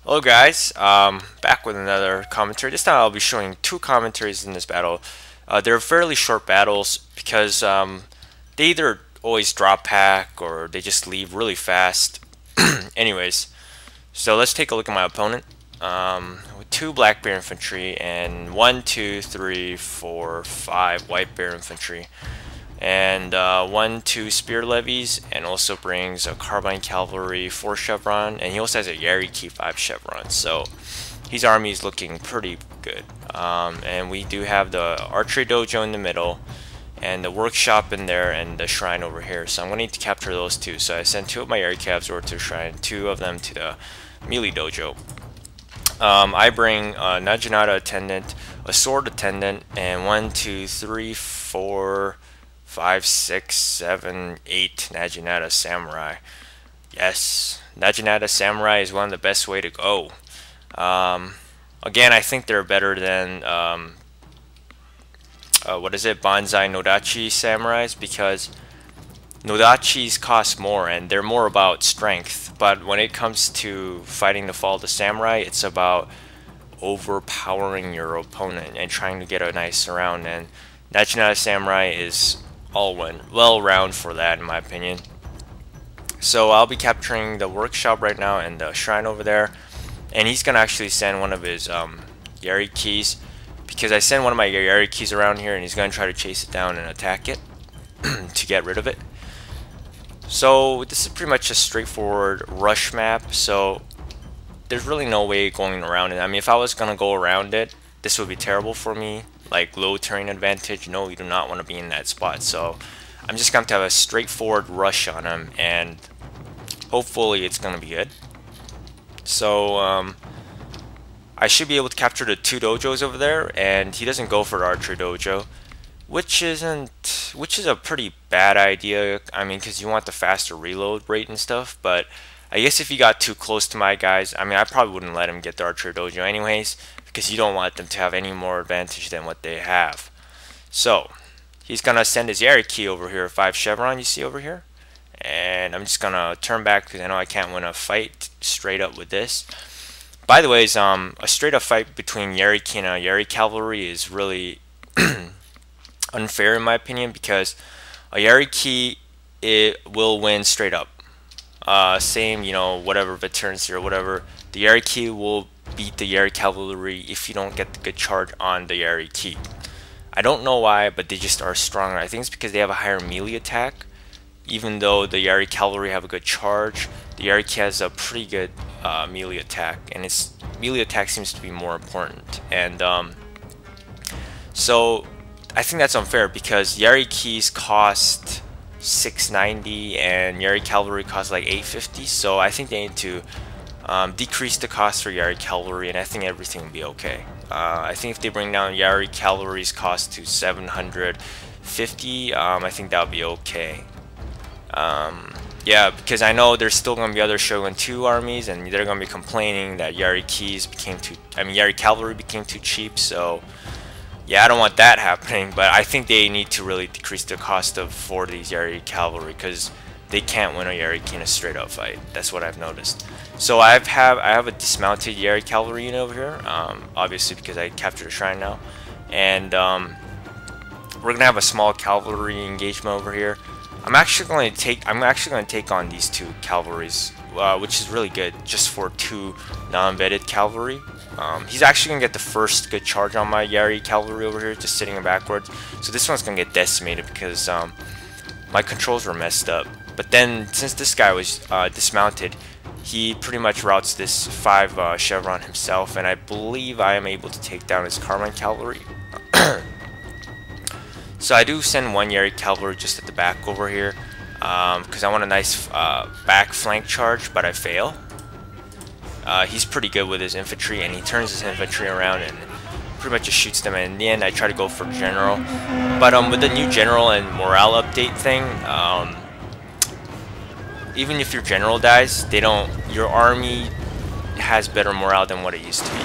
Hello guys, back with another commentary. This time I'll be showing two commentaries in this battle. They're fairly short battles because they either always drop pack or they just leave really fast. Anyways, so let's take a look at my opponent. With two black bear infantry and 5 white bear infantry. And 2 spear levies, and also brings a carbine cavalry 4 chevron, and he also has a Yariki 5 chevron, so his army is looking pretty good. And we do have the archery dojo in the middle and the workshop in there and the shrine over here, so I'm going to need to capture those two. So I sent 2 of my Yarikavs over to the shrine, 2 of them to the melee dojo. I bring a Najinata attendant, a sword attendant, and 1, 2, 3, 4, 5, 6, 7, 8 Najinata Samurai. Yes, Najinata Samurai is one of the best way to go. Again, I think they're better than Banzai Nodachi Samurais, because Nodachis cost more and they're more about strength. But when it comes to fighting the fall of the samurai, it's about overpowering your opponent and trying to get a nice round. And Najinata Samurai is well round for that, in my opinion. So I'll be capturing the workshop right now and the shrine over there, and he's gonna actually send one of his Yari keys, because I send one of my Yari keys around here and he's gonna try to chase it down and attack it to get rid of it. So this is pretty much a straightforward rush map, so there's really no way going around it. I mean, if I was gonna go around it, this would be terrible for me, like low terrain advantage. No, you do not want to be in that spot. So I'm just going to have a straightforward rush on him, and hopefully it's going to be good. So I should be able to capture the 2 dojos over there, and he doesn't go for the archery dojo, which is a pretty bad idea. I mean, because you want the faster reload rate and stuff, but I guess if he got too close to my guys, I mean, I probably wouldn't let him get the archery dojo anyways, because you don't want them to have any more advantage than what they have. So he's gonna send his Yariki over here, 5 chevron, you see over here, and I'm just gonna turn back because I know I can't win a fight straight up with this. By the way, a straight up fight between Yariki and a Yari cavalry is really unfair in my opinion, because a Yariki, it will win straight up. Same, you know, whatever veterans here, whatever, the Yariki will beat the Yari cavalry if you don't get the good charge on the Yariki. I don't know why, but they just are stronger. I think it's because they have a higher melee attack. Even though the Yari cavalry have a good charge, the Yariki has a pretty good melee attack, and its melee attack seems to be more important. And so I think that's unfair, because Yarikis cost 690 and Yari cavalry costs like 850, so I think they need to decrease the cost for Yari cavalry, and I think everything will be okay. I think if they bring down Yari cavalry's cost to 750, I think that'll be okay. Yeah, because I know there's still going to be other Shogun 2 armies, and they're going to be complaining that Yari cavalry became too cheap, so yeah, I don't want that happening, but I think they need to really decrease the cost for these Yari cavalry, because they can't win a Yariki in a straight up fight. That's what I've noticed. So I have a dismounted Yari cavalry unit over here, obviously because I captured a shrine now, and we're gonna have a small cavalry engagement over here. I'm actually going to take on these 2 cavalries, which is really good, just for 2 non-vetted cavalry. He's actually going to get the first good charge on my Yari cavalry over here, just sitting backwards. So this one's going to get decimated because my controls were messed up. But then, since this guy was dismounted, he pretty much routes this 5 chevron himself, and I believe I am able to take down his carbine cavalry. So I do send 1 Yari cavalry just at the back over here, because I want a nice back flank charge, but I fail. He's pretty good with his infantry, and he turns his infantry around and pretty much just shoots them, and in the end I try to go for general. But with the new general and morale update thing, even if your general dies, your army has better morale than what it used to be.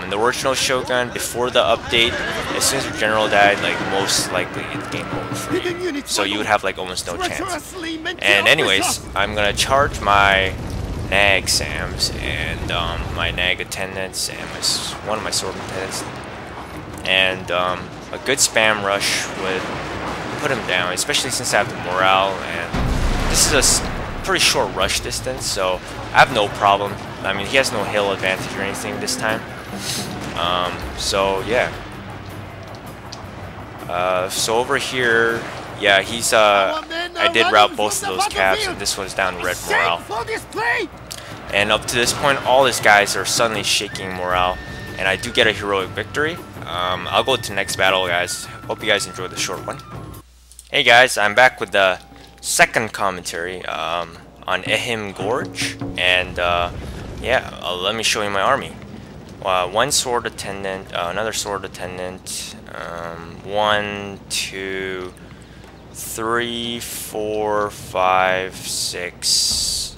In the original Shogun, before the update, as soon as your general died, like, most likely it's game over for you. So you would have like almost no chance. And anyways, I'm gonna charge my nag Sams and my nag attendants and one of my sword attendants, and a good spam rush would put him down, especially since I have the morale, and this is a pretty short rush distance, so I have no problem. I mean, he has no hill advantage or anything this time. So yeah. So over here, yeah, he's I did route both of those cabs, and this one's down red morale. And up to this point, all his guys are suddenly shaking morale, and I do get a heroic victory. I'll go to the next battle, guys. Hope you guys enjoyed the short one. Hey guys, I'm back with the second commentary on Ehim Gorge, and yeah, let me show you my army. One sword attendant, another sword attendant, 1, 2, 3, 4, 5, 6,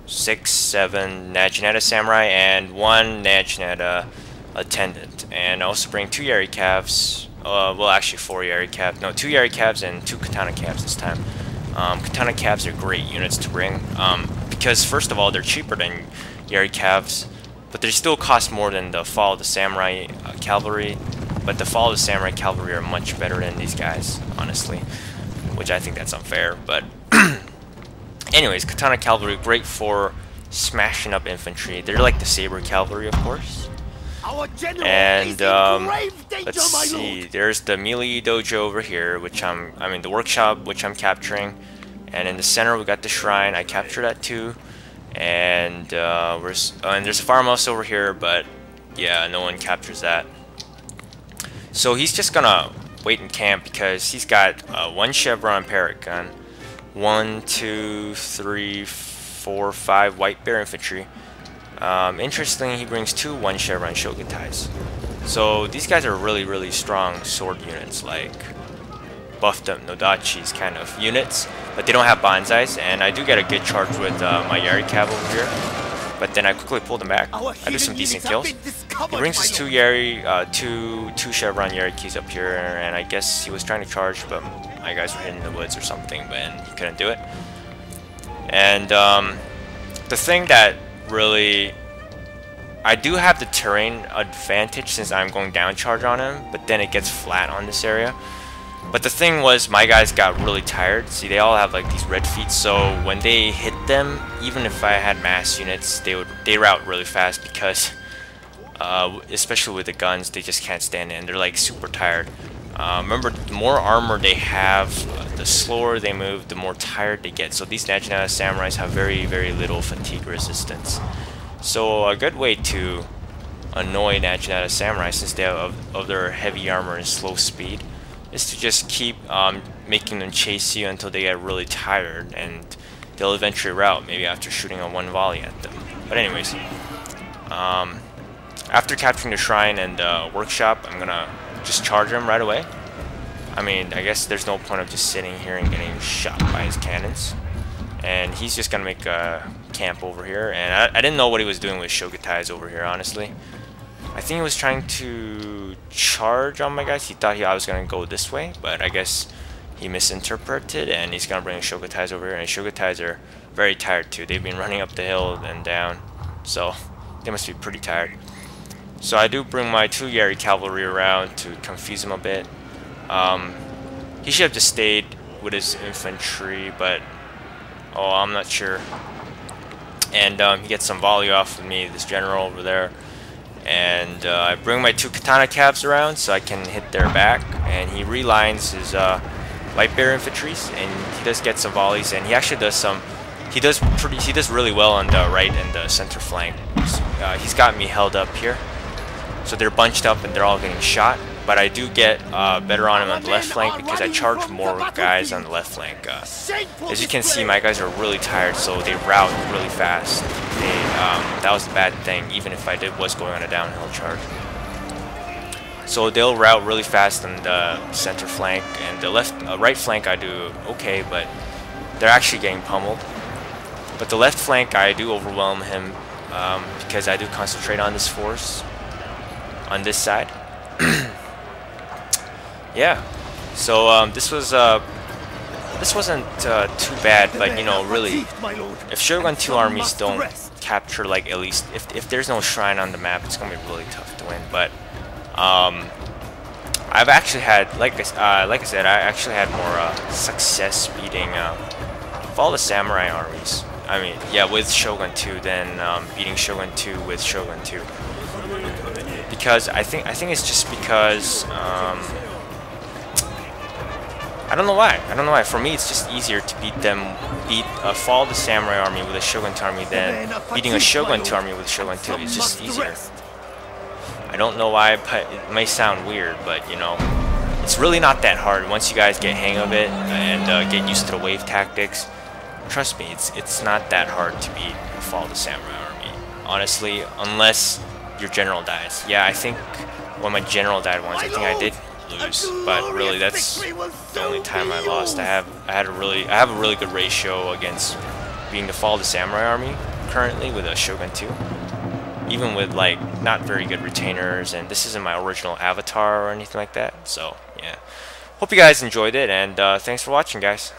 6, 7 Naginata samurai, and 1 Naginata attendant. And I also bring 2 Yari calves, well actually 4 Yari calves, no 2 Yari calves and 2 Katana calves this time. Katana calves are great units to bring, because first of all they're cheaper than Yari calves, but they still cost more than the Fall of the Samurai cavalry. But the Fall of the Samurai cavalry are much better than these guys, honestly, which I think that's unfair. But anyways, Katana cavalry, great for smashing up infantry. They're like the saber cavalry, of course. And let's see, there's the melee dojo over here, which I mean the workshop, which I'm capturing. And in the center we got the shrine. I captured that too. And and there's a farmhouse over here, but yeah, no one captures that. So he's just gonna wait in camp because he's got 1 chevron parrot gun, 1, 2, 3, 4, 5 white bear infantry. Interestingly, he brings 2 1 chevron Shogun ties. So these guys are really strong sword units, like buffed up Nodachi's kind of units, but they don't have bonsais. And I do get a good charge with my Yari Cav over here, but then I quickly pulled him back. I do some decent kills. He brings his 2 Yari, two chevron Yari keys up here, and I guess he was trying to charge, but my guys were hidden in the woods or something, but he couldn't do it. And the thing that really, I do have the terrain advantage since I'm going down charge on him, but then it gets flat on this area. But the thing was, my guys got really tired. See, they all have like these red feet, so when they hit them, even if I had mass units, they route really fast because especially with the guns, they just can't stand it, and they're like super tired. Remember, the more armor they have, the slower they move, the more tired they get. So these Naginata samurais have very little fatigue resistance. So a good way to annoy Naginata samurai, since they have of their heavy armor and slow speed, is to just keep making them chase you until they get really tired, and they'll eventually rout, maybe after shooting a 1 volley at them. But anyways, after capturing the shrine and the workshop, I'm gonna just charge him right away. I mean, I guess there's no point of just sitting here and getting shot by his cannons. And he's just gonna make a camp over here, and I didn't know what he was doing with Shogutais over here, honestly. I think he was trying to charge on my guys. He thought I was gonna go this way, but I guess he misinterpreted, and he's gonna bring Shogutais over here. And Shogutais are very tired too. They've been running up the hill and down, so they must be pretty tired. So I do bring my 2 Yari cavalry around to confuse him a bit. He should have just stayed with his infantry, but oh, I'm not sure. And he gets some volley off of me, this general over there. And I bring my 2 katana calves around so I can hit their back, and he relines his light bear infantries, and he does get some volleys, and he actually does some. He does really well on the right and the center flank. He's got me held up here, so they're bunched up and they're all getting shot. But I do get better on him on the left flank because I charge more guys on the left flank. As you can see, my guys are really tired, so they rout really fast. That was the bad thing, even if I was going on a downhill charge. So they'll rout really fast on the center flank, and the right flank I do okay, but they're actually getting pummeled. But the left flank I do overwhelm him because I do concentrate on this force on this side. Yeah, so this was this wasn't too bad, but you know, really, if Shogun 2 armies don't capture, like, at least, if there's no shrine on the map, it's gonna be really tough to win. But I've actually had, like I said, I actually had more success beating Fall of the Samurai armies. I mean, yeah, with Shogun 2 than beating Shogun 2 with Shogun 2. Because I think it's just because I don't know why. For me, it's just easier to beat a Fall of the Samurai army with a Shogun 2 army than beating a Shogun 2 army with a Shogun 2. It's just easier. I don't know why, but it may sound weird, but you know, it's really not that hard once you guys get hang of it and get used to the wave tactics. Trust me, it's not that hard to beat a Fall of the Samurai army, honestly, unless your general dies. Yeah, I think when my general died once, I think I did lose, but really that's the only time I lost. I have a really good ratio against being the Fall of the Samurai army currently with a Shogun 2, even with like not very good retainers, and this isn't my original avatar or anything like that. So yeah, hope you guys enjoyed it, and thanks for watching, guys.